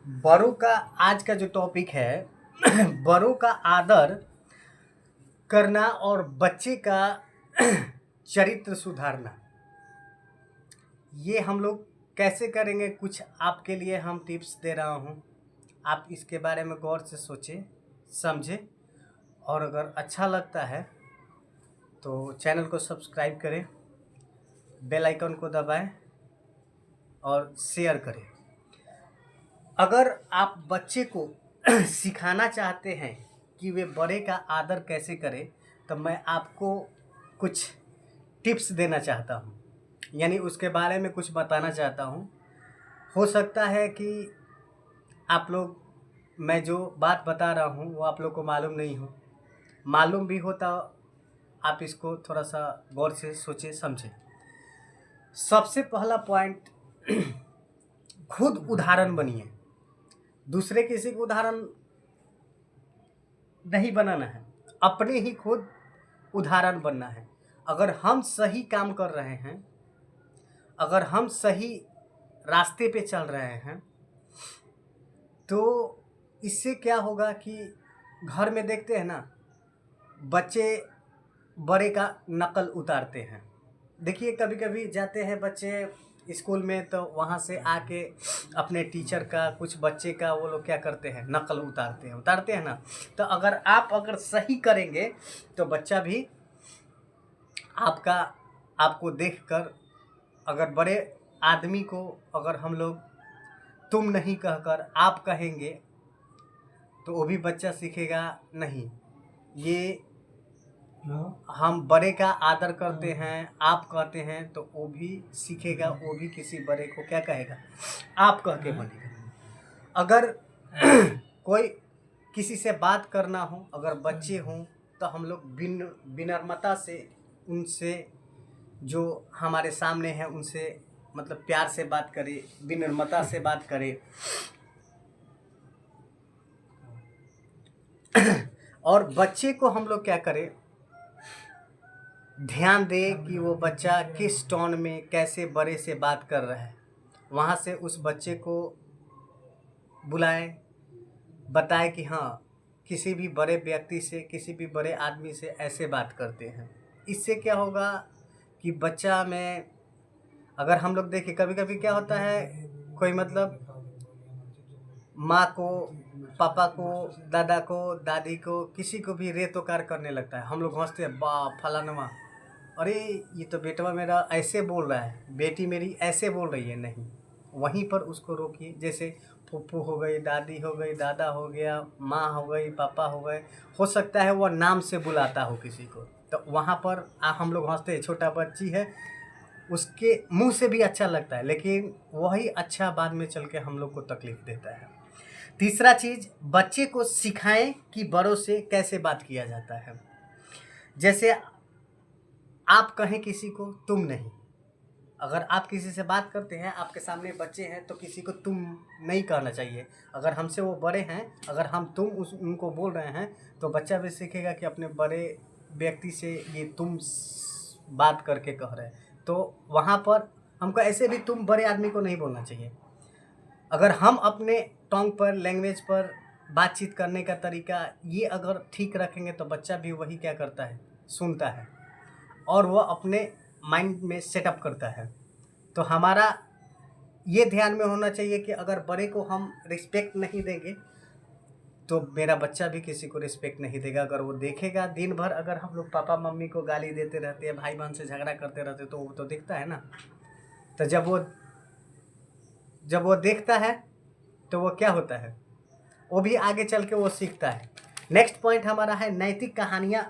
बड़ों का आज का जो टॉपिक है बड़ों का आदर करना और बच्चे का चरित्र सुधारना। ये हम लोग कैसे करेंगे, कुछ आपके लिए हम टिप्स दे रहा हूँ। आप इसके बारे में गौर से सोचें, समझें, और अगर अच्छा लगता है तो चैनल को सब्सक्राइब करें, बेल आइकन को दबाएं और शेयर करें। अगर आप बच्चे को सिखाना चाहते हैं कि वे बड़े का आदर कैसे करें, तो मैं आपको कुछ टिप्स देना चाहता हूँ, यानी उसके बारे में कुछ बताना चाहता हूँ। हो सकता है कि आप लोग, मैं जो बात बता रहा हूँ वो आप लोग को मालूम नहीं हो, मालूम भी हो तो आप इसको थोड़ा सा गौर से सोचें समझें। सबसे पहला पॉइंट, खुद उदाहरण बनिए। दूसरे किसी को उदाहरण नहीं बनाना है, अपने ही खुद उदाहरण बनना है। अगर हम सही काम कर रहे हैं, अगर हम सही रास्ते पे चल रहे हैं, तो इससे क्या होगा कि घर में देखते हैं ना, बच्चे बड़े का नकल उतारते हैं। देखिए कभी कभी जाते हैं बच्चे स्कूल में, तो वहाँ से आके अपने टीचर का, कुछ बच्चे का, वो लोग क्या करते हैं, नकल उतारते हैं ना। तो अगर सही करेंगे तो बच्चा भी आपको देखकर, अगर बड़े आदमी को अगर हम लोग तुम नहीं कहकर आप कहेंगे तो वो भी बच्चा सीखेगा नहीं, ये हम बड़े का आदर करते हैं, आप कहते हैं, तो वो भी सीखेगा, वो भी किसी बड़े को क्या कहेगा, आप कह के बनेगा। अगर कोई किसी से बात करना हो, अगर बच्चे हों, तो हम लोग विनम्रता से उनसे, जो हमारे सामने है उनसे मतलब प्यार से बात करें, विनम्रता से बात करें। और बच्चे को हम लोग क्या करें, ध्यान दें कि वो बच्चा किस टोन में कैसे बड़े से बात कर रहा है। वहाँ से उस बच्चे को बुलाएं, बताएं कि हाँ, किसी भी बड़े व्यक्ति से, किसी भी बड़े आदमी से ऐसे बात करते हैं। इससे क्या होगा कि बच्चा में, अगर हम लोग देखें कभी कभी क्या होता है, कोई मतलब माँ को, पापा को, दादा को, दादी को, किसी को भी रेतोकार करने लगता है। हम लोग हंसते हैं, बा फलाना, अरे ये तो बेटवा मेरा ऐसे बोल रहा है, बेटी मेरी ऐसे बोल रही है। नहीं, वहीं पर उसको रोकिए। जैसे फूफू हो गई, दादी हो गई, दादा हो गया, माँ हो गई, पापा हो गए, हो सकता है वह नाम से बुलाता हो किसी को, तो वहाँ पर हम लोग हंसते हैं, छोटा बच्ची है, उसके मुंह से भी अच्छा लगता है, लेकिन वही अच्छा बाद में चल के हम लोग को तकलीफ देता है। तीसरा चीज़, बच्चे को सिखाएं कि बड़ों से कैसे बात किया जाता है। जैसे आप कहें किसी को तुम नहीं, अगर आप किसी से बात करते हैं, आपके सामने बच्चे हैं, तो किसी को तुम नहीं कहना चाहिए। अगर हमसे वो बड़े हैं, अगर हम तुम उनको बोल रहे हैं, तो बच्चा भी सीखेगा कि अपने बड़े व्यक्ति से ये तुम बात करके कह रहे हैं। तो वहाँ पर हमको ऐसे भी तुम बड़े आदमी को नहीं बोलना चाहिए। अगर हम अपने टोंग पर, लैंग्वेज पर बातचीत करने का तरीका ये अगर ठीक रखेंगे, तो बच्चा भी वही क्या करता है, सुनता है, और वह अपने माइंड में सेटअप करता है। तो हमारा ये ध्यान में होना चाहिए कि अगर बड़े को हम रिस्पेक्ट नहीं देंगे, तो मेरा बच्चा भी किसी को रिस्पेक्ट नहीं देगा। अगर वो देखेगा दिन भर, अगर हम लोग पापा मम्मी को गाली देते रहते हैं, भाई बहन से झगड़ा करते रहते हैं, तो वो तो दिखता है ना। तो जब वो देखता है, तो वो क्या होता है, वो भी आगे चल के वो सीखता है। नेक्स्ट पॉइंट हमारा है, नैतिक कहानियाँ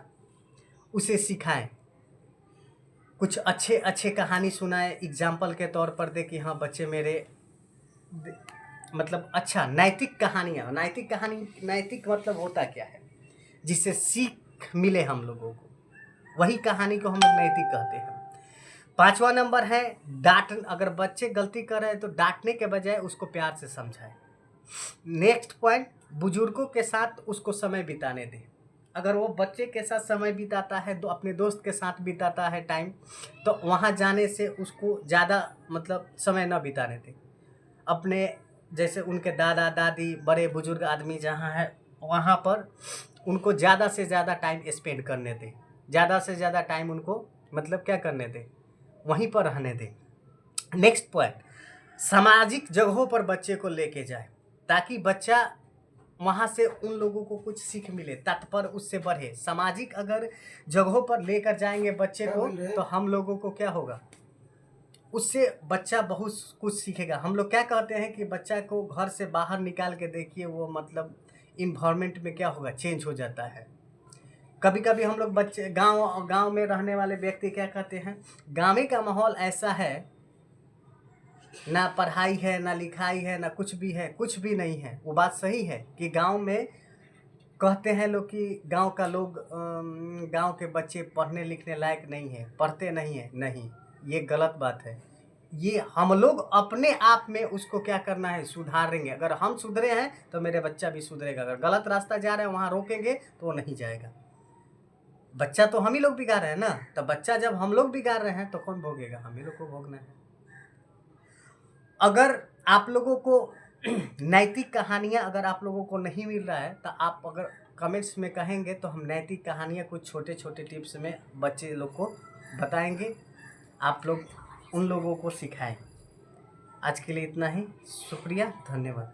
उसे सिखाएं। कुछ अच्छे अच्छे कहानी सुनाए, एग्जाम्पल के तौर पर दे कि हाँ बच्चे मेरे, मतलब अच्छा नैतिक कहानियाँ। नैतिक मतलब होता क्या है, जिससे सीख मिले हम लोगों को, वही कहानी को हम लोग नैतिक कहते हैं। 5वां नंबर है, अगर बच्चे गलती कर रहे हैं तो डांटने के बजाय उसको प्यार से समझाएं। नेक्स्ट पॉइंट, बुजुर्गों के साथ उसको समय बिताने दें। अगर वो बच्चे के साथ समय बिताता है, तो अपने दोस्त के साथ बिताता है टाइम, तो वहाँ जाने से उसको ज़्यादा मतलब समय न बिताने दें। अपने जैसे उनके दादा दादी बड़े बुजुर्ग आदमी जहाँ है वहाँ पर उनको ज़्यादा से ज़्यादा टाइम स्पेंड करने दें, ज़्यादा से ज़्यादा टाइम उनको मतलब क्या करने दें, वहीं पर रहने दें। नेक्स्ट पॉइंट, सामाजिक जगहों पर बच्चे को लेके जाए ताकि बच्चा वहाँ से उन लोगों को कुछ सीख मिले, तत्पर उससे बढ़े। सामाजिक अगर जगहों पर लेकर जाएंगे बच्चे को तो हम लोगों को क्या होगा, उससे बच्चा बहुत कुछ सीखेगा। हम लोग क्या कहते हैं कि बच्चा को घर से बाहर निकाल के देखिए, वो मतलब इन्वायरमेंट में क्या होगा, चेंज हो जाता है। कभी कभी हम लोग बच्चे गांव में रहने वाले व्यक्ति क्या कहते हैं, गाँव का माहौल ऐसा है, ना पढ़ाई है ना लिखाई है ना कुछ भी है, कुछ भी नहीं है। वो बात सही है कि गांव में कहते हैं लोग कि गांव का लोग गांव के बच्चे पढ़ने लिखने लायक नहीं है, पढ़ते नहीं है। नहीं, ये गलत बात है। ये हम लोग अपने आप में उसको क्या करना है, सुधारेंगे। अगर हम सुधरे हैं तो मेरे बच्चा भी सुधरेगा। अगर गलत रास्ता जा रहे हैं वहाँ रोकेंगे तो वो नहीं जाएगा। बच्चा तो हम ही लोग बिगाड़ रहे हैं ना, तो बच्चा जब हम लोग बिगाड़ रहे हैं तो कौन भोगेगा, हम ही लोग को भोगना है। अगर आप लोगों को नैतिक कहानियाँ अगर आप लोगों को नहीं मिल रहा है तो आप अगर कमेंट्स में कहेंगे तो हम नैतिक कहानियाँ कुछ छोटे छोटे टिप्स में बच्चे लोग को बताएंगे, आप लोग उन लोगों को सिखाएं। आज के लिए इतना ही, शुक्रिया, धन्यवाद।